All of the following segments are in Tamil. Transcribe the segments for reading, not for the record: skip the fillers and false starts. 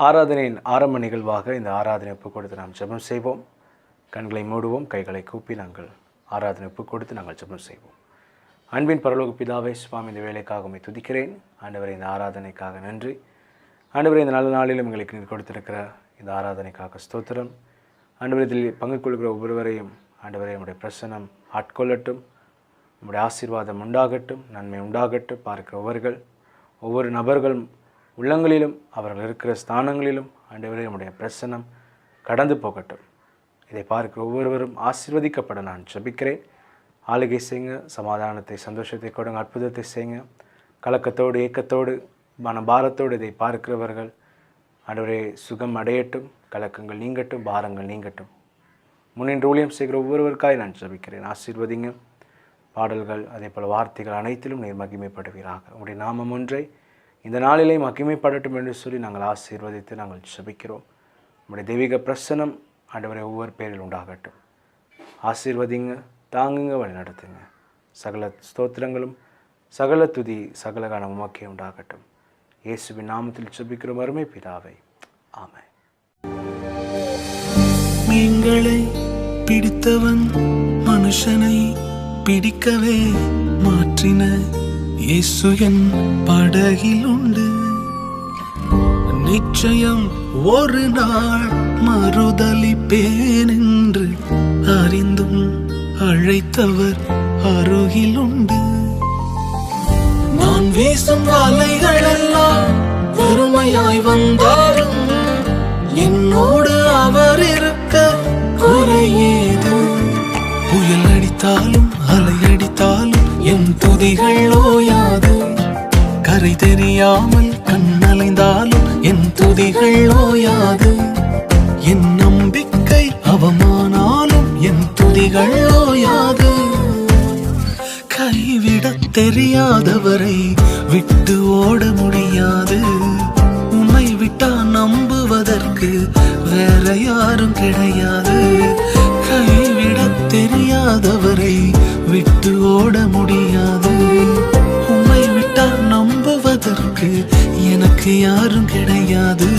ஆராதனையின் ஆரம்ப நிகழ்வாக இந்த ஆராதனை ஒப்புக் கொடுத்து நாம் ஜெபம் செய்வோம். கண்களை மூடுவோம், கைகளை கூப்பி நாங்கள் ஆராதனை ஒப்புக் கொடுத்து நாங்கள் ஜெபம் செய்வோம். அன்பின் பரலோக பிதாவே, சுவாமி, இந்த வேலைக்காக உம்மை துதிக்கிறேன். ஆண்டவரே, இந்த ஆராதனைக்காக நன்றி. ஆண்டவரே, இந்த நல்ல நாளிலும் எங்களுக்கு நீர் கொடுத்திருக்கிற இந்த ஆராதனைக்காக ஸ்தோத்திரம். ஆண்டவரே, இதில் பங்கு கொள்கிற ஒவ்வொருவரையும் ஆண்டவரே உம்முடைய பிரசன்னம் ஆட்கொள்ளட்டும், உம்முடைய ஆசீர்வாதம் உண்டாகட்டும், நன்மை உண்டாகட்டும். பார்க்கிறவர்கள் ஒவ்வொரு நபர்களும் உள்ளங்களிலும் அவர்கள் இருக்கிற ஸ்தானங்களிலும் ஆண்டவரே உம்முடைய பிரசன்னம் கடந்து போகட்டும். இதை பார்க்கிற ஒவ்வொருவரும் ஆசீர்வதிக்கப்பட நான் ஜெபிக்கிறேன். ஆளுகை செய்யுங்க, சமாதானத்தை சந்தோஷத்தை கொடுங்க, அற்புதத்தை செய்யுங்க. கலக்கத்தோடு ஏக்கத்தோடு மனபாரத்தோடு இதை பார்க்கிறவர்கள் ஆண்டவரே சுகம் அடையட்டும், கலக்கங்கள் நீங்கட்டும், பாரங்கள் நீங்கட்டும். முன்னின்று ஊழியம் செய்கிற ஒவ்வொருவருக்காய் நான் ஜெபிக்கிறேன். ஆசீர்வதிங்க. பாடல்கள் அதே போல் வார்த்தைகள் அனைத்திலும் நீர் மகிமைப்படுவீராக. உங்களுடைய நாமம் ஒன்றை இந்த நாளிலே மகிமைப்படட்டும் என்று சொல்லி நாங்கள் ஆசீர்வதித்து நாங்கள் ஜெபிக்கிறோம். நம்முடைய தெய்வீக பிரசன்னம் ஆண்டவரை ஒவ்வொரு பேரில் உண்டாகட்டும். ஆசீர்வதிங்க, தாங்குங்க, வழி நடத்துங்க. சகல ஸ்தோத்திரங்களும் சகல துதி சகல கனம் உமக்கே உண்டாகட்டும். இயேசுவின் நாமத்தில் ஜெபிக்கிறோம் அருமை பிதாவே, ஆமென். மீன்களை பிடித்தவன் மனுஷனை பிடிக்கவே மாற்றின இயேசு என் படகில் உண்டு. நிச்சயம் ஒரு நாள் மறுதலிப்பேன் என்று அறிந்தும் அழைத்தவர் அருகில் உண்டு. நான் வீசும் வலைகள் எல்லாம் வெறுமையாய் வந்தாலும் என்னோடு அவர் இருக்க குறையேது. புயல் அடித்தாலும் அலை அடித்தாலும் என் துதிகள் ஓயாது. கரை தெரியாமல் கண்ணலைந்தாலும் என் துதிகள் ஓயாது. என் நம்பிக்கை அவமானாலும் என் துதிகள் ஓயாது. கைவிடத் தெரியாதவரை விட்டு ஓட முடியாது. உம்மை விட்டா நம்புவதற்கு வேற யாரும் கிடையாது. கைவிடத் தெரியாதவரை விட்டு ஓட முடியாது. உம்மை விட்டா நம்புவதற்கு எனக்கு யாரும் கிடையாது.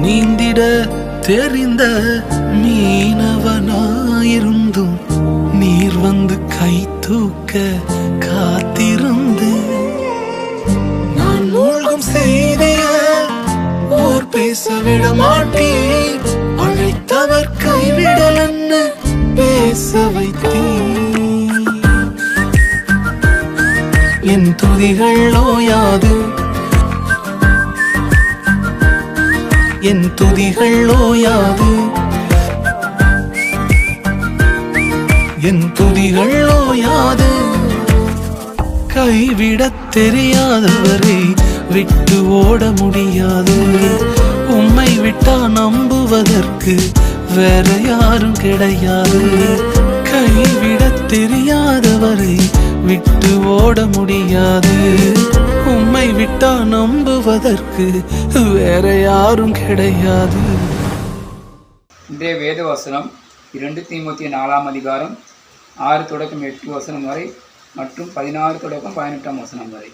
நீந்திட தெரிந்த மீனவனாயிருந்தும் நீர் வந்து கை தூக்க காத்திருந்து. நான் மூழ்கும் செய்திய ஓர் பேச விட மாட்டேன். அழைத்தவர் கைவிடலன்னு பேச வைத்தேன். என் துதிகள் ஓயாது, என் துதிகள் ஓயாது, என் துதிகள் ஓயாது. கைவிடத் தெரியாதவரை விட்டு ஓட முடியாது. உம்மை விட்டா நம்புவதற்கு வேற யாரும் கிடையாது. கைவிடத் தெரியாதவரை விட்டு ஓட முடியாது. உம்மை விட்டா நம்புவதற்கு வேற யாரும் கிடையாது. இன்றைய வேத வசனம் 2 தீமோத்தேயு 4ஆம் அதிகாரம் 6 தொடக்கம் 8 வசனம் வரை மற்றும் 16 தொடக்கம் 18ஆம் வசனம் வரை.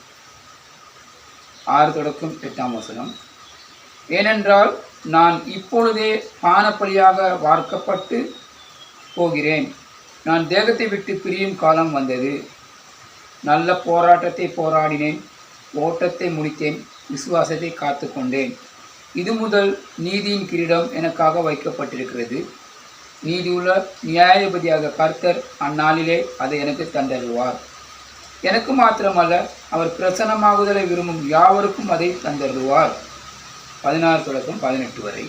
6 தொடக்கம் 8ஆம் வசனம். ஏனென்றால் நான் இப்பொழுதே பானப்பலியாக வார்க்கப்பட்டு போகிறேன். நான் தேகத்தை விட்டு பிரியும் காலம் வந்தது. நல்ல போராட்டத்தை போராடினேன், ஓட்டத்தை முடித்தேன், விசுவாசத்தை காத்து கொண்டேன். இது முதல் நீதியின் கிரீடம் எனக்காக வைக்கப்பட்டிருக்கிறது. நீதியுள்ள நியாயாதிபதியாக கர்த்தர் அந்நாளிலே அதை எனக்கு தந்தருவார். எனக்கு மாத்திரமல்ல, அவர் பிரசன்னமாகுதலை விரும்பும் யாவருக்கும் அதை தந்தருவார். 16 தொடக்கம் 18 வரை.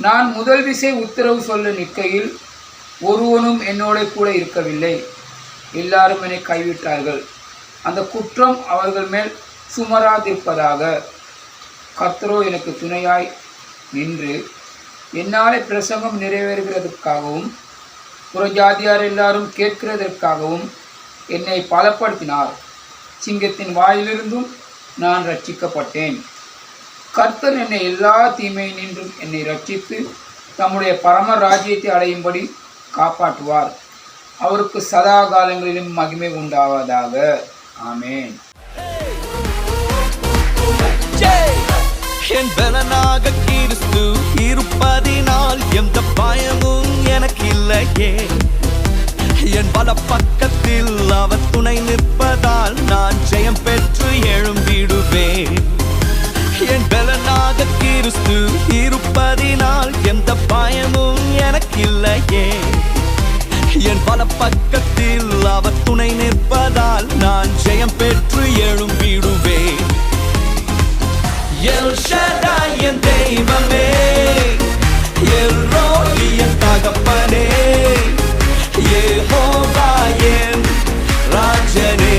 நான் முதல் விசை உத்தரவு சொல்ல நிற்கையில் ஒருவனும் என்னோட கூட இருக்கவில்லை. எல்லாரும் என்னை கைவிட்டார்கள். அந்த குற்றம் அவர்கள் மேல் சுமராதிருப்பதாக. கர்த்தரோ எனக்கு துணையாய் நின்று என்னாலே பிரசங்கம் நிறைவேறுகிறதற்காகவும் புறஜாதியார் எல்லாரும் கேட்கிறதற்காகவும் என்னை பலப்படுத்தினார். சிங்கத்தின் வாயிலிருந்தும் நான் ரட்சிக்கப்பட்டேன். கர்த்தர் என்னை எல்லா தீமையினின்றும் என்னை ரட்சித்து தம்முடைய பரம ராஜ்யத்தை அடையும்படி காப்பாற்றுவார். அவருக்கு சதா காலங்களிலும் மகிமை உண்டாவதாக. ஆமேன். என் பலனாக கிறிஸ்து இருப்பதினால் எந்த பயமும் எனக்கு இல்லையே. என் பல பக்கத்தில் அவர் துணை நிற்பதால் நான் ஜெயம் பெற்று எழும்பிடுவேன். என் பலனாக கிறிஸ்து இருப்பதினால் எந்த பயமும் எனக்கு இல்லையே. என் பல பக்கத்தில் அவர் துணை நிற்பதால் நான் ஜெயம் பெற்று எழும்பிடுவேன். எல் ஷடாய் என் தெய்வமே, எல் ரோயி என் தகப்பனே, யெகோவா என் ராஜனே.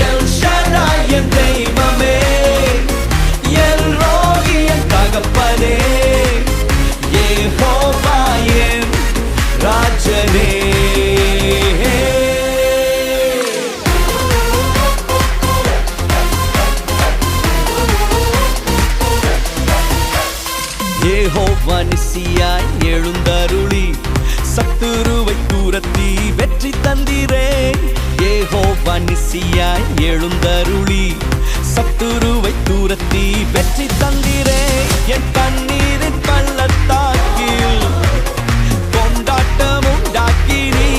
எல் ஷடாய் என் தெய்வமே, எல் ரோயி என் தகப்பனே, யெகோவா என் ராஜனே. யெகோவா நிசியாய் எழுந்தருளி சத்துருவை துரத்தி வெற்றி தந்திரே. யெகோவா நிசியாய் எழுந்தருளி சத்துருவை துரத்தி வெற்றி தந்திரே. என் கண்ணீரின் பள்ளத்தாக்கில் கொண்டாட்டம் உண்டாக்கினீ.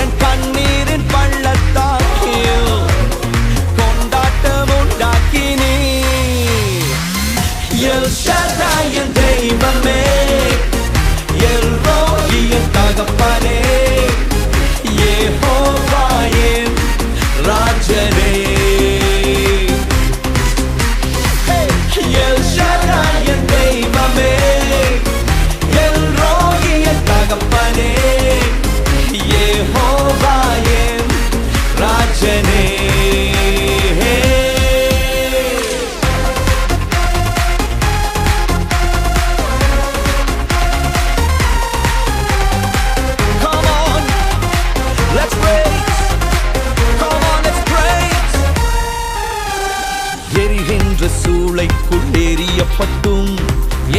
என் கண்ணீரின் பள்ளத்தாக்கில் கொண்டாட்டம் உண்டாக்கினீ. எல் ஷடாய் என் தெய்வமே, எல் ரோயி என் தகப்பனே, யெகோவா என் ராஜனே. எல் ஷடாய் என் தெய்வமே, எல் ரோயி என் தகப்பனே, யெகோவா என் ராஜனே. சூளைக்குள் எரியப்பட்டும்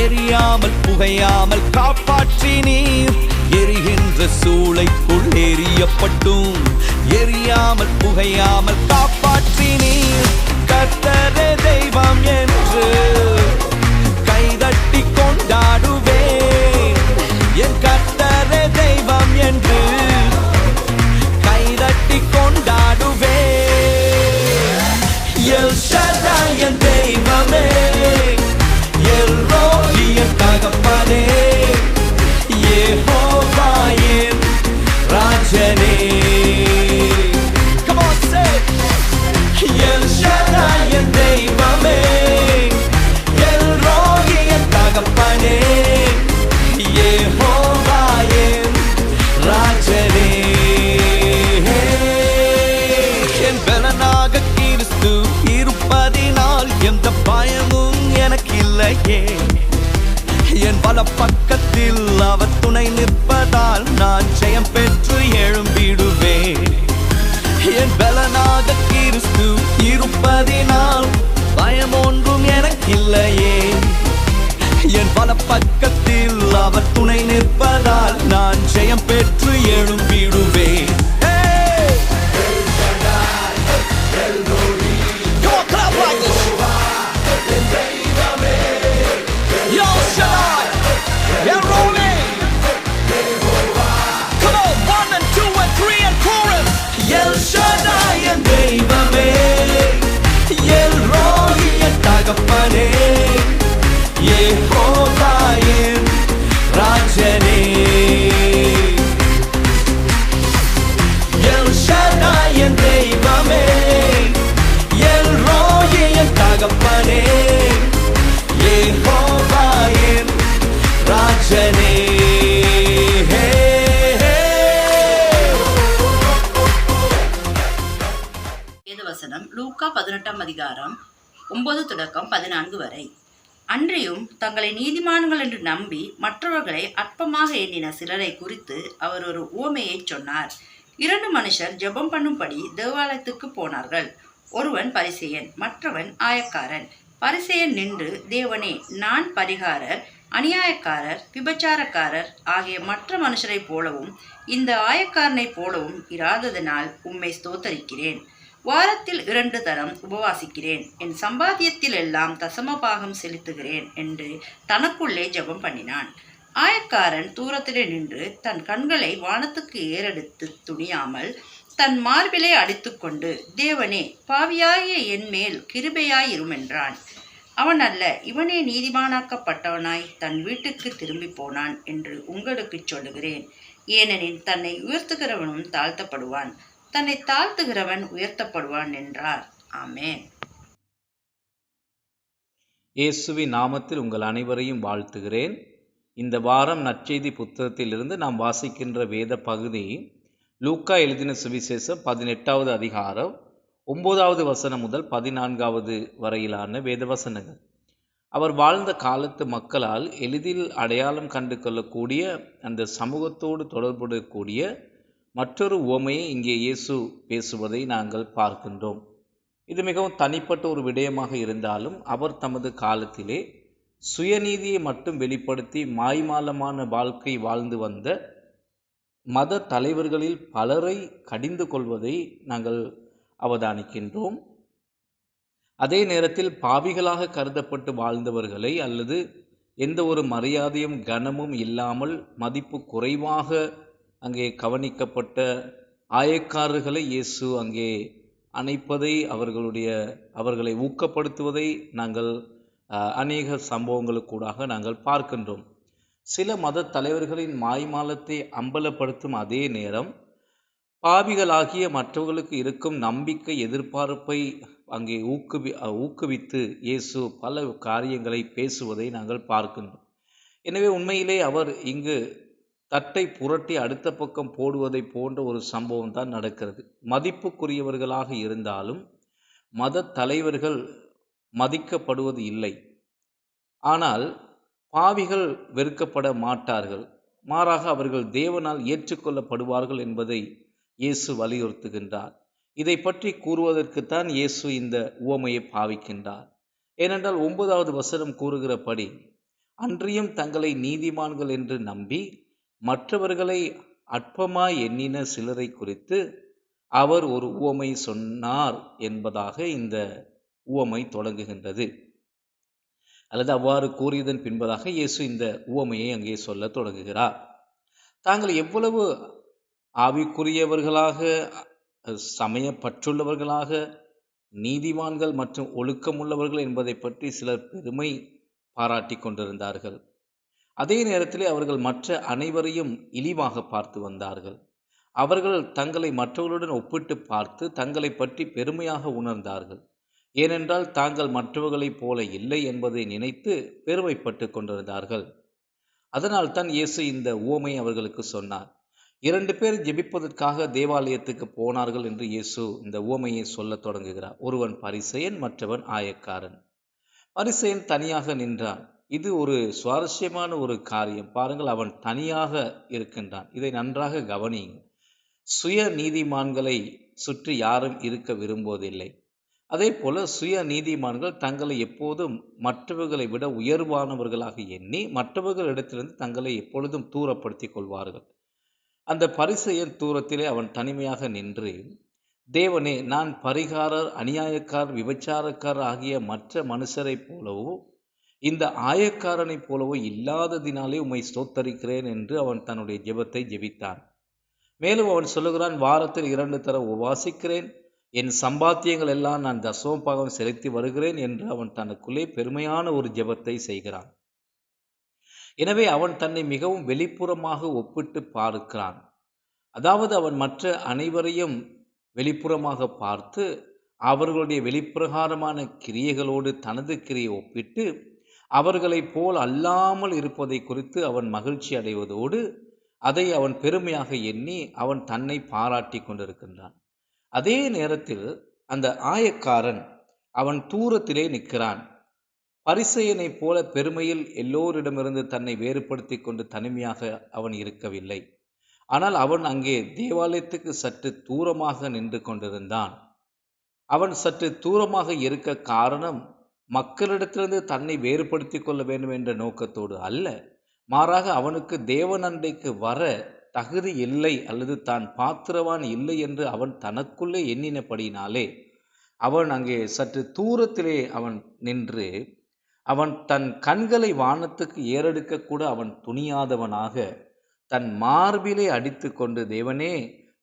எரியாமல் புகையாமல் காப்பாற்றினீர். எரிகின்ற சூளைக்குள் எரியப்பட்டும் எரியாமல் புகையாமல் காப்பாற்றினீர். கர்த்தரே தெய்வம் என்று கைதட்டி கொண்டாடுவேன். என் கர்த்தரே தெய்வம் என்று கைதட்டி கொண்டாடுவேன். எல் ஷடாய் என் தெய்வமே, எல் ரோயி என் தகப்பனே, யெகோவா என் ராஜனே. Come on, say El Shaddai என் தெய்வமே, எல் ரோயி என் தகப்பனே, யெகோவா என் ராஜனே. என் பலனாக கிறிஸ்து இருப்பதினால் எந்த பயமும் எனக்கு இல்லையே. என் பல பக்கத்தில் அவர் துணை நிற்பதால் நான் ஜெயம் பெற்று எழும்பிடுவேன். என் பலனாக கிறிஸ்து இருப்பதினால் பயம் ஒன்றும் எனக்கு இல்லையே. என் பல பக்கத்தில் அவர் துணை நிற்பதால் நான் ஜெயம் பெற்று எழும்பிடுவேன். எல் ஷடாய் என் தெய்வமே, எல் ரோயி என் தகப்பனே, யெகோவா என் ராஜனே. 18 அதிகாரம் 9 தொடக்கம் 14 வரை. அன்றியும் தங்களை நீதிமான்கள் என்று நம்பி மற்றவர்களை அற்பமாக எண்ணின சிலரை குறித்து அவர் ஒரு உவமையை சொன்னார். 2 மனுஷர் ஜெபம் பண்ணும்படி தேவாலயத்துக்கு போனார்கள். ஒருவன் பரிசேயன், மற்றவன் ஆயக்காரன். பரிசேயன் நின்று, தேவனே, நான் பரிகாரர், அநியாயக்காரர், விபச்சாரக்காரர் ஆகிய மற்ற மனுஷரைப் போலவும் இந்த ஆயக்காரனைப் போலவும் இராததனால் உம்மை ஸ்தோத்தரிக்கிறேன். வாரத்தில் 2 தரம் உபவாசிக்கிறேன். என் சம்பாத்தியத்தில் எல்லாம் தசமபாகம் செலுத்துகிறேன் என்று தனக்குள்ளே ஜெபம் பண்ணினான். ஆயக்காரன் தூரத்திலே நின்று தன் கண்களை வானத்துக்கு ஏறெடுத்து துணியாமல் தன் மார்பிலே அடித்துக்கொண்டு, தேவனே, பாவியாகிய என் மேல் கிருபையாயிரும் என்றான். அவன் அல்ல, இவனே நீதிமானாக்கப்பட்டவனாய் தன் வீட்டுக்கு திரும்பி போனான் என்று உங்களுக்கு சொல்லுகிறேன். ஏனெனில் தன்னை உயர்த்துகிறவனும் தாழ்த்தப்படுவான், தன்னை தாழ்த்துகிறவன் உயர்த்தப்படுவான் என்றார். ஆமென். இயேசுவின் நாமத்தில் உங்கள் அனைவரையும் வாழ்த்துகிறேன். இந்த வாரம் நற்செய்தி புத்தகத்திலிருந்து நாம் வாசிக்கின்ற வேத பகுதி லூக்கா எழுதின சுவிசேஷம் 18வது அதிகாரம் 9வது வசனம் முதல் 14வது வரையிலான வேத வசனங்கள். அவர் வாழ்ந்த காலத்து மக்களால் எளிதில் அடையாளம் கண்டு கொள்ளக்கூடிய அந்த சமூகத்தோடு தொடர்புடைய மற்றொரு உவமையை இங்கே இயேசு பேசுவதை நாங்கள் பார்க்கின்றோம். இது மிகவும் தனிப்பட்ட ஒரு விடயமாக இருந்தாலும் அவர் தமது காலத்திலே சுயநீதியை மட்டும் வெளிப்படுத்தி மாய்மாலமான வாழ்க்கை வாழ்ந்து வந்த மத தலைவர்களில் பலரை கடிந்து கொள்வதை நாங்கள் அவதானிக்கின்றோம். அதே நேரத்தில் பாவிகளாக கருதப்பட்டு வாழ்ந்தவர்களை அல்லது எந்த ஒரு மரியாதையும் கனமும் இல்லாமல் மதிப்பு குறைவாக அங்கே கவனிக்கப்பட்ட ஆயக்காரர்களை இயேசு அங்கே அணைப்பதை, அவர்களை ஊக்கப்படுத்துவதை நாங்கள் அநேக சம்பவங்களுக்கூடாக நாங்கள் பார்க்கின்றோம். சில மத தலைவர்களின் மாய்மாலத்தை அம்பலப்படுத்தும் அதே நேரம் பாவிகளாகிய மற்றவர்களுக்கு இருக்கும் நம்பிக்கை, எதிர்பார்ப்பை அங்கே ஊக்குவித்து இயேசு பல காரியங்களை பேசுவதை நாங்கள் பார்க்கின்றோம். எனவே உண்மையிலே அவர் இங்கு தட்டை புரட்டி அடுத்த பக்கம் போடுவதை போன்ற ஒரு சம்பவம் தான் நடக்கிறது. மதிப்புக்குரியவர்களாக இருந்தாலும் மத தலைவர்கள் மதிக்கப்படுவது இல்லை. ஆனால் பாவிகள் வெறுக்கப்பட மாட்டார்கள், மாறாக அவர்கள் தேவனால் ஏற்றுக்கொள்ளப்படுவார்கள் என்பதை இயேசு வலியுறுத்துகின்றார். இதை பற்றி கூறுவதற்குத்தான் இயேசு இந்த உவமையை பாவிக்கின்றார். ஏனென்றால் 9வது வசனம் கூறுகிறபடி, அன்றியும் தங்களை நீதிமான்கள் என்று நம்பி மற்றவர்களை அற்பமாய் எண்ணின சிலரை குறித்து அவர் ஒரு உவமை சொன்னார் என்பதாக இந்த உவமை தொடங்குகின்றது. அல்லது அவ்வாறு கூறியதன் பின்பதாக இயேசு இந்த உவமையை அங்கே சொல்ல தொடங்குகிறார். தாங்கள் எவ்வளவு ஆவிக்குரியவர்களாக, சமயப்பற்றுள்ளவர்களாக, நீதிமான்கள் மற்றும் ஒழுக்கமுள்ளவர்கள் என்பதை பற்றி சிலர் பெருமை பாராட்டி கொண்டிருந்தார்கள். அதே நேரத்திலே அவர்கள் மற்ற அனைவரையும் இழிவாக பார்த்து வந்தார்கள். அவர்கள் தங்களை மற்றவர்களுடன் ஒப்பிட்டு பார்த்து தங்களை பற்றி பெருமையாக உணர்ந்தார்கள். ஏனென்றால் தாங்கள் மற்றவர்களைப் போல இல்லை என்பதை நினைத்து பெருமைப்பட்டு கொண்டிருந்தார்கள். அதனால் தான் இயேசு இந்த உவமை அவர்களுக்கு சொன்னார். 2 பேர் ஜெபிப்பதற்காக தேவாலயத்துக்கு போனார்கள் என்று இயேசு இந்த உவமையை சொல்ல தொடங்குகிறார். ஒருவன் பரிசேயன், மற்றவன் ஆயக்காரன். பரிசேயன் தனியாக நின்றான். இது ஒரு சுவாரஸ்யமான ஒரு காரியம். பாருங்கள், அவன் தனியாக இருக்கின்றான். இதை நன்றாக கவனியுங்கள். சுய நீதிமான்களை சுற்றி யாரும் இருக்க விரும்புவதில்லை. அதே போல சுய நீதிமான்கள் தங்களை எப்போதும் மற்றவர்களை விட உயர்வானவர்களாக எண்ணி மற்றவர்களிடத்திலிருந்து தங்களை எப்பொழுதும் தூரப்படுத்திக் கொள்வார்கள். அந்த பரிசேயன் தூரத்திலே அவன் தனிமையாக நின்று, தேவனே, நான் பரிகாரர், அநியாயக்காரர், விபச்சாரக்காரர் ஆகிய மற்ற மனுஷரைப் போலவோ இந்த ஆயக்காரனைப் போலவோ இல்லாததினாலே உம்மை ஸ்தோத்தரிக்கிறேன் என்று அவன் தன்னுடைய ஜெபத்தை ஜெபித்தான். மேலும் அவன் சொல்லுகிறான், வாரத்தில் 2 தரம் உபவாசிக்கிறேன், என் சம்பாத்தியங்கள் எல்லாம் நான் தசமபாகம் செலுத்தி வருகிறேன் என்று அவன் தனக்குள்ளே பெருமையான ஒரு ஜெபத்தை செய்கிறான். எனவே அவன் தன்னை மிகவும் வெளிப்புறமாக ஒப்பிட்டு பார்க்கிறான். அதாவது அவன் மற்ற அனைவரையும் வெளிப்புறமாக பார்த்து அவர்களுடைய வெளிப்பிரகாரமான கிரியைகளோடு தனது கிரியை ஒப்பிட்டு அவர்களைப் போல் அல்லாமல் இருப்பதை குறித்து அவன் மகிழ்ச்சி அடைவதோடு அதை அவன் பெருமையாக எண்ணி அவன் தன்னை பாராட்டி கொண்டிருக்கின்றான். அதே நேரத்தில் அந்த ஆயக்காரன் அவன் தூரத்திலே நிற்கிறான். பரிசேயனைப் போல பெருமையில் எல்லோரிடமிருந்து தன்னை வேறுபடுத்தி கொண்டு தனிமையாக அவன் இருக்கவில்லை. ஆனால் அவன் அங்கே தேவாலயத்துக்கு சற்று தூரமாக நின்று கொண்டிருந்தான். அவன் சற்று தூரமாக இருக்க காரணம் மக்களிடத்திலிருந்து தன்னை வேறுபடுத்தி கொள்ள வேண்டும் என்ற நோக்கத்தோடு அல்ல. மாறாக அவனுக்கு தேவனண்டைக்கு வர தகுதி இல்லை அல்லது தான் பாத்திரவான் இல்லை என்று அவன் தனக்குள்ளே எண்ணினபடினாலே அவன் அங்கே சற்று தூரத்திலே அவன் நின்று அவன் தன் கண்களை வானத்துக்கு ஏறெடுக்க கூட அவன் துணியாதவனாக தன் மார்பிலே அடித்து கொண்டு, தேவனே,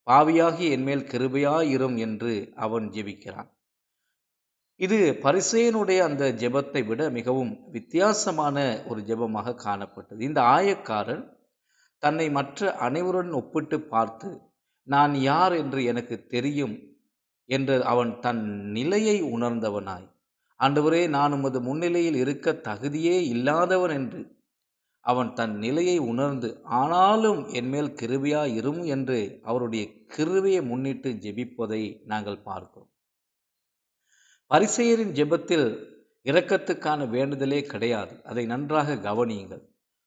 பாவியாகி என்மேல் கிருபையாயிரும் என்று அவன் ஜெபிக்கிறான். இது பரிசேயனுடைய அந்த ஜெபத்தை விட மிகவும் வித்தியாசமான ஒரு ஜெபமாக காணப்பட்டது. இந்த ஆயக்காரன் தன்னை மற்ற அனைவருடன் ஒப்பிட்டு பார்த்து, நான் யார் என்று எனக்கு தெரியும் என்று அவன் தன் நிலையை உணர்ந்தவனாய், ஆண்டவரே, நான் உமது முன்னிலையில் இருக்க தகுதியே இல்லாதவன் என்று அவன் தன் நிலையை உணர்ந்து, ஆனாலும் என்மேல் கிருபையாயிரும் என்று அவருடைய கிருபையை முன்னிட்டு ஜெபிப்பதை நாங்கள் பார்க்கிறோம். பரிசேயரின் ஜெபத்தில் இரக்கத்துக்கான வேண்டுதலே கிடையாது. அதை நன்றாக கவனியுங்கள்.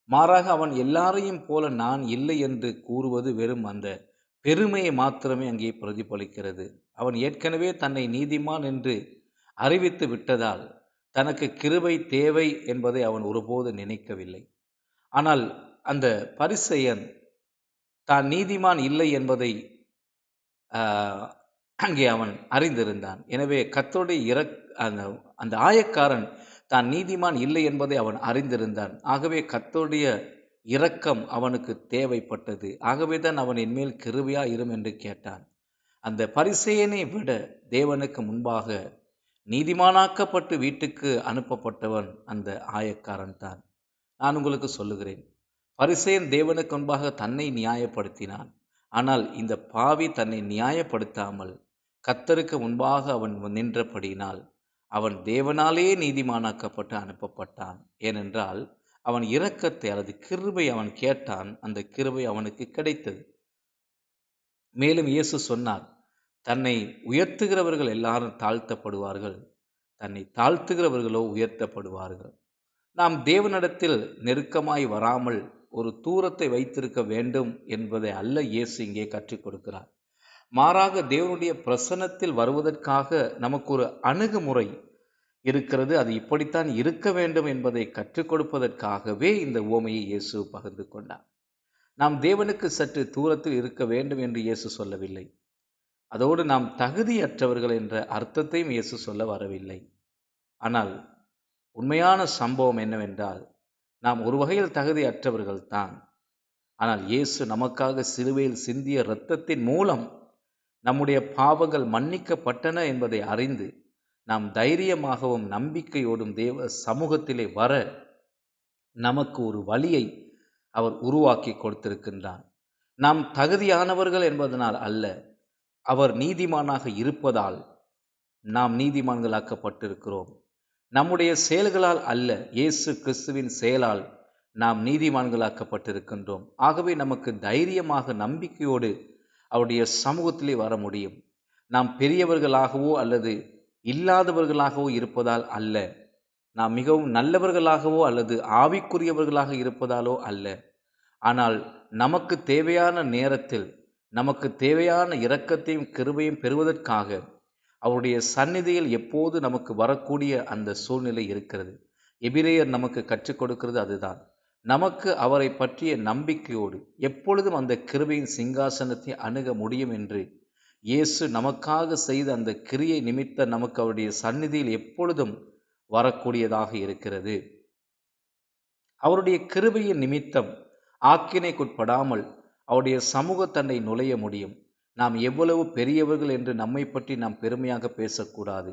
மாறாக அவன் எல்லாரையும் போல நான் இல்லை என்று கூறுவது வெறும் அந்த பெருமையை மாத்திரமே அங்கே பிரதிபலிக்கிறது. அவன் ஏற்கனவே தன்னை நீதிமான் என்று அறிவித்து விட்டதால் தனக்கு கிருபை தேவை என்பதை அவன் ஒருபோது நினைக்கவில்லை. ஆனால் அந்த பரிசேயன் தான் நீதிமான் இல்லை என்பதை அங்கே அவன் அறிந்திருந்தான். எனவே கர்த்தருடைய அந்த ஆயக்காரன் தான் நீதிமான் இல்லை என்பதை அவன் அறிந்திருந்தான். ஆகவே கர்த்தருடைய இரக்கம் அவனுக்கு தேவைப்பட்டது. ஆகவே தான் அவன் என்மேல் கிருபையா இரும் என்று கேட்டான். அந்த பரிசேயனை விட தேவனுக்கு முன்பாக நீதிமானாக்கப்பட்டு வீட்டுக்கு அனுப்பப்பட்டவன் அந்த ஆயக்காரன் தான். நான் உங்களுக்கு சொல்லுகிறேன், பரிசேயன் தேவனுக்கு முன்பாக தன்னை நியாயப்படுத்தினான். ஆனால் இந்த பாவி தன்னை நியாயப்படுத்தாமல் கர்த்தருக்கு முன்பாக அவன் நின்றபடியினால் அவன் தேவனாலே நீதிமானாக்கப்பட்டு அனுப்பப்பட்டான். ஏனென்றால் அவன் இரக்கத்தை அல்லது கிருபை அவன் கேட்டான். அந்த கிருபை அவனுக்கு கிடைத்தது. மேலும் இயேசு சொன்னார், தன்னை உயர்த்துகிறவர்கள் எல்லாரும் தாழ்த்தப்படுவார்கள், தன்னை தாழ்த்துகிறவர்களோ உயர்த்தப்படுவார்கள். நாம் தேவனிடத்தில் நெருக்கமாய் வராமல் ஒரு தூரத்தை வைத்திருக்க வேண்டும் என்பதை அல்ல இயேசு இங்கே கற்றுக் கொடுக்கிறார். மாறாக தேவனுடைய பிரசன்னத்தில் வருவதற்காக நமக்கு ஒரு அணுகுமுறை இருக்கிறது. அது இப்படித்தான் இருக்க வேண்டும் என்பதை கற்றுக் கொடுப்பதற்காகவே இந்த உவமையை இயேசு பகிர்ந்து கொண்டார். நாம் தேவனுக்கு சற்று தூரத்தில் இருக்க வேண்டும் என்று இயேசு சொல்லவில்லை. அதோடு நாம் தகுதியற்றவர்கள் என்ற அர்த்தத்தையும் இயேசு சொல்ல வரவில்லை. ஆனால் உண்மையான சம்பவம் என்னவென்றால், நாம் ஒரு வகையில் தகுதியற்றவர்கள் தான். ஆனால் இயேசு நமக்காக சிலுவையில் சிந்திய இரத்தத்தின் மூலம் நம்முடைய பாவங்கள் மன்னிக்கப்பட்டன என்பதை அறிந்து நாம் தைரியமாகவும் நம்பிக்கையோடும் தேவ சமூகத்திலே வர நமக்கு ஒரு வழியை அவர் உருவாக்கி கொடுத்திருக்கின்றார். நாம் தகுதியானவர்கள் என்பதனால் அல்ல, அவர் நீதிமானாக இருப்பதால் நாம் நீதிமான்களாக்கப்பட்டிருக்கிறோம். நம்முடைய செயல்களால் அல்ல, இயேசு கிறிஸ்துவின் செயலால் நாம் நீதிமான்களாக்கப்பட்டிருக்கின்றோம். ஆகவே நமக்கு தைரியமாக நம்பிக்கையோடு அவருடைய சமூகத்திலே வர முடியும். நாம் பெரியவர்களாகவோ அல்லது இல்லாதவர்களாகவோ இருப்பதால் அல்ல, நாம் மிகவும் நல்லவர்களாகவோ அல்லது ஆவிக்குரியவர்களாக இருப்பதாலோ அல்ல. ஆனால் நமக்கு தேவையான நேரத்தில் நமக்கு தேவையான இரக்கத்தையும் கிருபையும் பெறுவதற்காக அவருடைய சந்நிதியில் எப்போது நமக்கு வரக்கூடிய அந்த சூழ்நிலை இருக்கிறது. எபிரேயர் நமக்கு கற்றுக் கொடுக்கிறது அதுதான். நமக்கு அவரை பற்றிய நம்பிக்கையோடு எப்பொழுதும் அந்த கிருபையின் சிங்காசனத்தை அணுக முடியும் என்று இயேசு நமக்காக செய்த அந்த கிரியை நிமித்த நமக்கு அவருடைய சந்நிதியில் எப்பொழுதும் வரக்கூடியதாக இருக்கிறது. அவருடைய கிருபையின் நிமித்தம் ஆக்கினைக்குட்படாமல் அவருடைய சமூக தன்னை நுழைய முடியும். நாம் எவ்வளவு பெரியவர்கள் என்று நம்மை பற்றி நாம் பெருமையாக பேசக்கூடாது.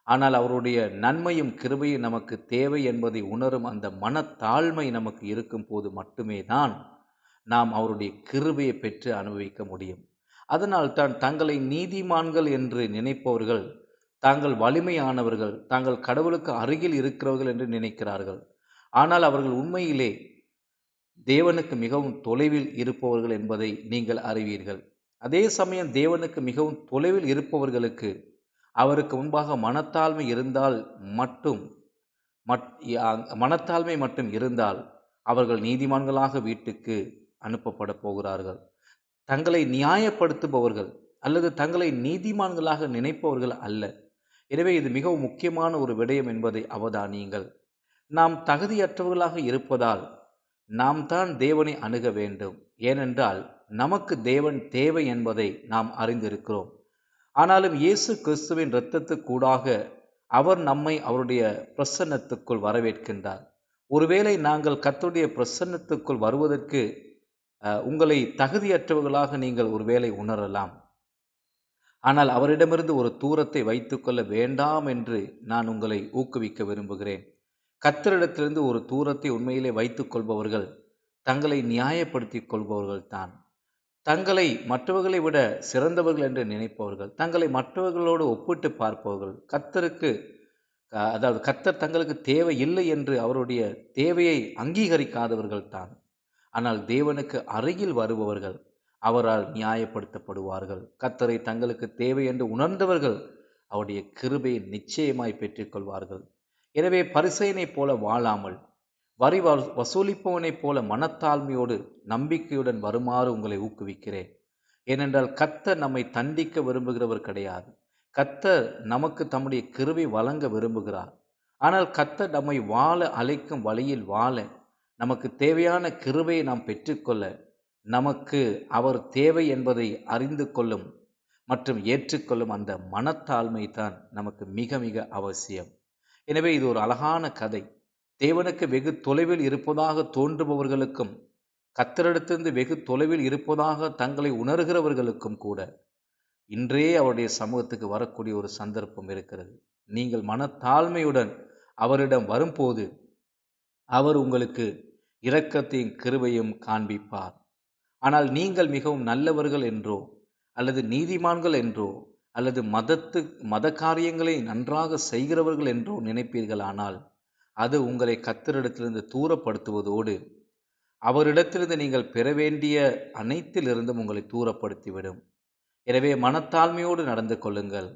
ஆனால் அவருடைய நன்மையும் கிருபையும் நமக்கு தேவை என்பதை உணரும் அந்த மனத்தாழ்மை நமக்கு இருக்கும் போது மட்டுமே தான் நாம் அவருடைய கிருபையை பெற்று அனுபவிக்க முடியும். அதனால் தான் தங்களை நீதிமான்கள் என்று நினைப்பவர்கள் தாங்கள் வலிமையானவர்கள், தாங்கள் கடவுளுக்கு அருகில் இருக்கிறவர்கள் என்று நினைக்கிறார்கள். ஆனால் அவர்கள் உண்மையிலே தேவனுக்கு மிகவும் தொலைவில் இருப்பவர்கள் என்பதை நீங்கள் அறிவீர்கள். அதே சமயம் தேவனுக்கு மிகவும் தொலைவில் இருப்பவர்களுக்கு அவருக்கு முன்பாக மனத்தாழ்மை இருந்தால் மட்டும் மனத்தாழ்மை மட்டும் இருந்தால் அவர்கள் நீதிமான்களாக வீட்டுக்கு அனுப்பப்பட போகிறார்கள். தங்களை நியாயப்படுத்துபவர்கள் அல்லது தங்களை நீதிமான்களாக நினைப்பவர்கள் அல்ல. எனவே இது மிகவும் முக்கியமான ஒரு விடயம் என்பதை அவதானியுங்கள். நாம் தகுதியற்றவர்களாக இருப்பதால் நாம் தான் தேவனை அணுக வேண்டும். ஏனென்றால் நமக்கு தேவன் தேவை என்பதை நாம் அறிந்திருக்கிறோம். ஆனாலும் இயேசு கிறிஸ்துவின் இரத்தத்துக்கூடாக அவர் நம்மை அவருடைய பிரசன்னத்துக்குள் வரவேற்கின்றார். ஒருவேளை நாங்கள் கர்த்தருடைய பிரசன்னத்துக்குள் வருவதற்கு உங்களை தகுதியற்றவர்களாக நீங்கள் ஒருவேளை உணரலாம். ஆனால் அவரிடமிருந்து ஒரு தூரத்தை வைத்துக்கொள்ள வேண்டாம் என்று நான் உங்களை ஊக்குவிக்க விரும்புகிறேன். கர்த்தரிடத்திலிருந்து ஒரு தூரத்தை உண்மையிலே வைத்துக் கொள்பவர்கள் தங்களை நியாயப்படுத்திக் கொள்பவர்கள் தான். தங்களை மற்றவர்களை விட சிறந்தவர்கள் என்று நினைப்பவர்கள், தங்களை மற்றவர்களோடு ஒப்பிட்டு பார்ப்பவர்கள், கர்த்தர் தங்களுக்கு தேவை இல்லை என்று அவருடைய தேவையை அங்கீகரிக்காதவர்கள் தான். ஆனால் தேவனுக்கு அருகில் வருபவர்கள் அவரால் நியாயப்படுத்தப்படுவார்கள். கர்த்தரை தங்களுக்கு தேவை என்று உணர்ந்தவர்கள் அவருடைய கிருபையை நிச்சயமாய் பெற்றுக்கொள்வார்கள். எனவே பரிசேயனைப் போல வாழாமல் வரி வசூலிப்பவனைப் போல மனத்தாழ்மையோடு நம்பிக்கையுடன் வருமாறு உங்களை ஊக்குவிக்கிறேன். ஏனென்றால் கர்த்தர் நம்மை தண்டிக்க விரும்புகிறவர் கிடையாது. கர்த்தர் நமக்கு தம்முடைய கிருபை வழங்க விரும்புகிறார். ஆனால் கர்த்தர் நம்மை வாழ அழைக்கும் வழியில் வாழ, நமக்கு தேவையான கிருபையை நாம் பெற்றுக்கொள்ள, நமக்கு அவர் தேவை என்பதை அறிந்து கொள்ளும் மற்றும் ஏற்றுக்கொள்ளும் அந்த மனத்தாழ்மை தான் நமக்கு மிக மிக அவசியம். எனவே இது ஒரு அழகான கதை. தேவனுக்கு வெகு தொலைவில் இருப்பதாக தோன்றுபவர்களுக்கும் கர்த்தரிடத்திலிருந்து வெகு தொலைவில் இருப்பதாக தங்களை உணர்கிறவர்களுக்கும் கூட இன்றே அவருடைய சமூகத்துக்கு வரக்கூடிய ஒரு சந்தர்ப்பம் இருக்கிறது. நீங்கள் மனத்தாழ்மையுடன் அவரிடம் வரும்போது அவர் உங்களுக்கு இரக்கத்தையும் கிருபையும் காண்பிப்பார். ஆனால் நீங்கள் மிகவும் நல்லவர்கள் என்றோ அல்லது நீதிமான்கள் என்றோ அல்லது மத காரியங்களை நன்றாக செய்கிறவர்கள் என்றோ நினைப்பீர்களானால் அது உங்களை கர்த்தரிடத்திலிருந்து தூரப்படுத்துவதோடு அவரிடத்திலிருந்து நீங்கள் பெற வேண்டிய அனைத்திலிருந்தும் உங்களை தூரப்படுத்திவிடும். எனவே மனத்தாழ்மையோடு நடந்து கொள்ளுங்கள்.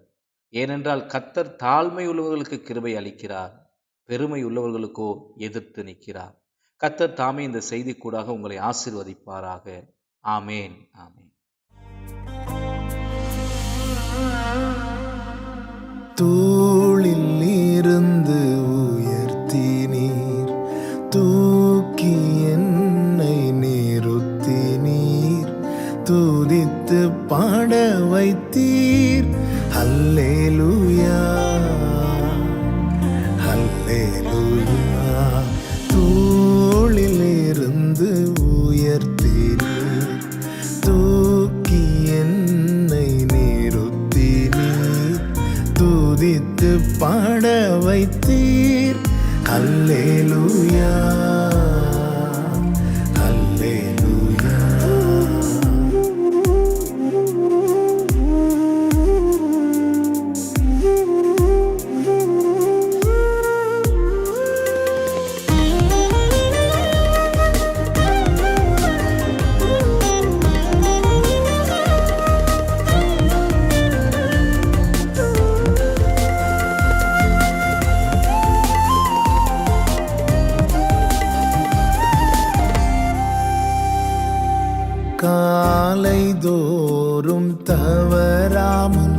ஏனென்றால் கர்த்தர் தாழ்மை உள்ளவர்களுக்கு கிருபை அளிக்கிறார், பெருமை உள்ளவர்களுக்கோ எதிர்த்து நிற்கிறார். கர்த்தர் தாமே இந்த செய்தி கூடாக உங்களை ஆசீர்வதிப்பாராக. ஆமேன், ஆமேன். தோளில் இருந்து உயர்த்தினீர், தூக்கி என்னை நிறுத்தினீர், துதித்து பாட வைத்தீர். அல்லேலூயா, அல்லேலூயா. தோளில் இருந்து உயர்த்தினீர், தூக்கி என்னை நிறுத்தினீர், துதித்து பாட வைத்தீர். அல்லேலூயா, அல்லேலூயா. காலைதோறும் தவறாமல்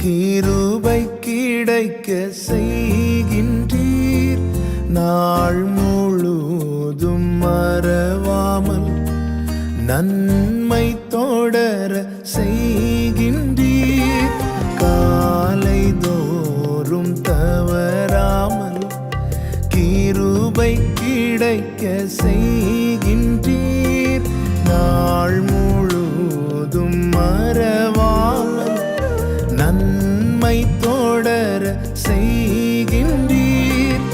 கிருபை கிடைக்க செய்கின்றீர். நாள் முழுதும் மறவாமல் நன்மை தொடர செய்கின்றீர். காலைதோறும் தவறாமல் கிருபை கிடைக்க செய்கின்றீர். நாள் முழுதும் மறவாமல் நன்மை தொடர செய்கின்றீர்.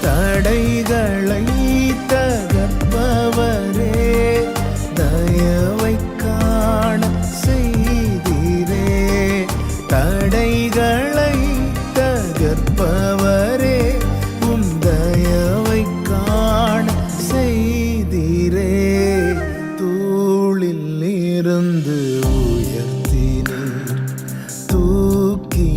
தடைகளை தகர்ப்பவரே, தயவை காண செய்தீரே. தடைகளை தகர்ப்பவரே, உம் தயவை காண செய்தீரே. தூளில் இருந்து உயர்த்தினீர், தூக்கி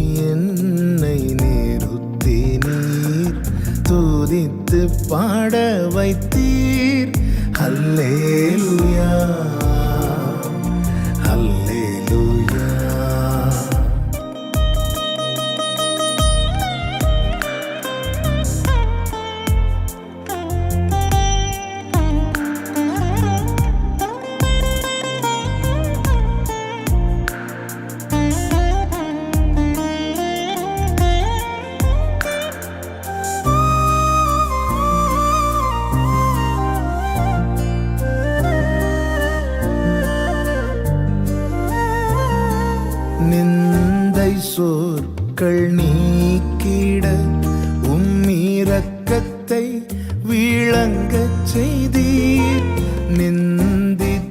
சொற்கள் நீக்கிட இரக்கத்தை விளங்கச் செய்தீர். நிந்தித்தோரின்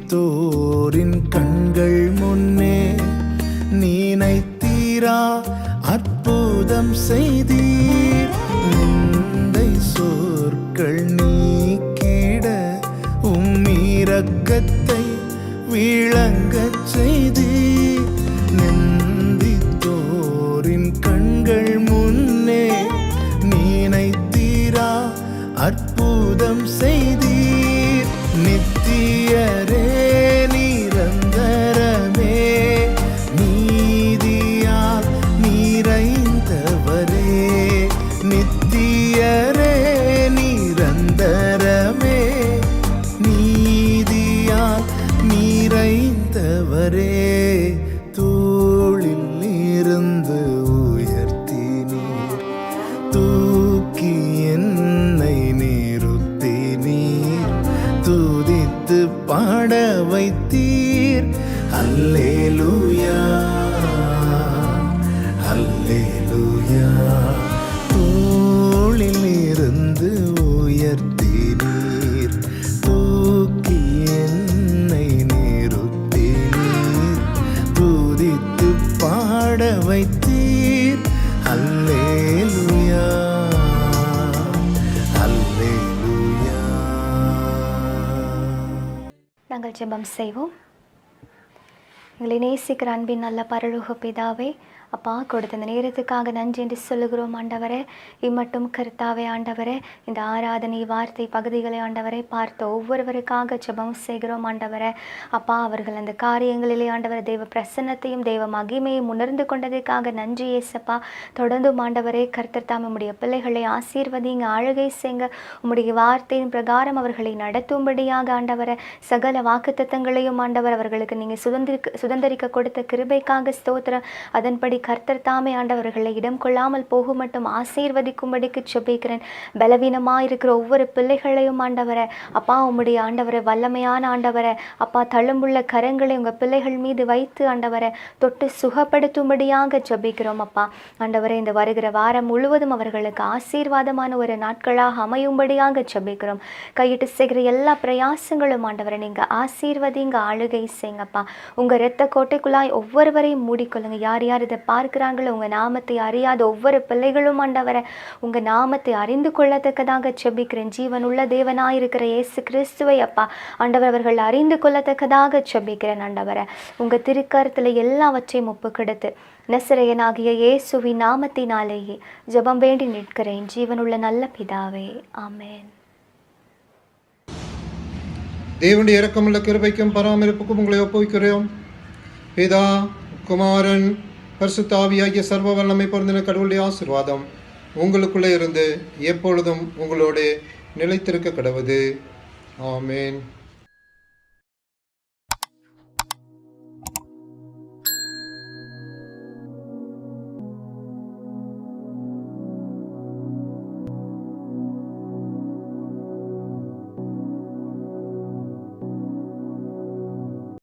கண்கள் முன்னே நினைத்தீரா அற்புதம் செய்தீர். நிந்தை சொற்கள் நீக்கிட இரக்கத்தை விளங்கச் செய்தீர். நிந்தித்தோரின் கண்கள் முன்னே நினைத்தீரா அற்புதம் செய்தீர். நித்தியரே நிரந்தரமே நீதியால் நிறைந்தவரே. நித்தியரே நிரந்தரமே நீதியால் நிறைந்தவரே. தோளில் இருந்து உயர்த்தினீர், தூக்கி என்னை நிறுத்தினீர், துதித்து பாட வைத்தீர். அல்லேலூயா அல்லேலூயா. தோளில் இருந்து உயர்த்தினீர், தூக்கி என்னை நிறுத்தினீர், துதித்து பாட வைத்தீர். அல்லேலூயா அல்லேலூயா. நாங்கள் ஜெபம் செய்வோம். எங்களை நேசிக்கிற அன்பின் நல்ல பரலோக பிதாவே, அப்பா கொடுத்த இந்த நேரத்துக்காக நன்றி என்று சொல்லுகிறோம் ஆண்டவரே. இம்மட்டும் கர்த்தாவே ஆண்டவரே, இந்த ஆராதனை வார்த்தை பகுதிகளை ஆண்டவரை பார்த்த ஒவ்வொருவருக்காக ஜெபம் செய்கிறோம் ஆண்டவரே. அப்பா அவர்கள் அந்த காரியங்களிலே ஆண்டவரை தெய்வ பிரசன்னத்தையும் தெய்வ மகிமையும் உணர்ந்து கொண்டதுக்காக நன்றி ஏசப்பா. தொடர்ந்தும் ஆண்டவரே கர்த்தர் தாம் உம்முடைய பிள்ளைகளை ஆசீர்வதிங்க, ஆளுகை செய்ங்க. உம்முடைய வார்த்தையின் பிரகாரம் அவர்களை நடத்தும்படியாக ஆண்டவரை சகல வாக்குத்தத்தங்களையும் ஆண்டவர் அவர்களுக்கு நீங்கள் சுதந்திரிக்க கொடுத்த கிருபைக்காக ஸ்தோத்திரம். அதன்படி கர்த்தர் தாமே ஆண்டவர்களை இடம் கொள்ளாமல் போகும் மட்டும் ஆசீர்வதிக்கும்படிக்கு ஜெபிக்கிறேன். பலவீனமாக இருக்கிற ஒவ்வொரு பிள்ளைகளையும் ஆண்டவரை அப்பா உம்முடைய ஆண்டவரை வல்லமையான ஆண்டவரை அப்பா தழும்புள்ள கரங்களை உங்கள் பிள்ளைகள் மீது வைத்து ஆண்டவரை தொட்டு சுகப்படுத்தும்படியாக ஜெபிக்கிறோம் அப்பா. ஆண்டவரை இந்த வருகிற வாரம் முழுவதும் அவர்களுக்கு ஆசீர்வாதமான ஒரு நாட்களாக அமையும்படியாக ஜெபிக்கிறோம். கையிட்டு செய்கிற எல்லா பிரயாசங்களும் ஆண்டவரை நீங்கள் ஆசீர்வதிங்க, ஆளுகை செய்யுங்கப்பா. உங்கள் இரத்த கோட்டைக்குள்ளாய் ஒவ்வொருவரையும் மூடிக்கொள்ளுங்க. யார் யார் இதை பார்க்கிறாங்களோ உங்கள் நாமத்தை அறியாத ஒவ்வொரு பிள்ளைகளும் ஆண்டவரை உங்கள் நாமத்தை அறிந்து கொள்ளத்தக்கதாக ஜெபிக்கிறேன். ஜீவனுள்ள தேவனாயிருக்கிற இயேசு கிறிஸ்துவை அப்பா ஆண்டவர் அவர்கள் அறிந்து கொள்ளத்தக்கதாக ஜெபிக்கிறேன். ஆண்டவரை உங்கள் திருக்கரத்தில் எல்லாவற்றையும் ஒப்புக்கொடுத்து நசரேயனாகிய இயேசுவின் நாமத்தினாலேயே ஜெபம் வேண்டி நிற்கிறேன் ஜீவனுள்ள நல்ல பிதாவே, ஆமென். தேவனுடைய இரக்கமுள்ள கிருபைக்கும் பராமரிப்புக்கும் உங்களை ஒப்புவிக்கிறோம். பிதா, குமாரன், பரிசுத்த ஆவியாகிய சர்வ வல்லமை பொருந்தின கடவுளுடைய ஆசீர்வாதம் உங்களுக்குள்ளே இருந்து எப்பொழுதும் உங்களோடு நிலைத்திருக்க கடவுது. ஆமேன்.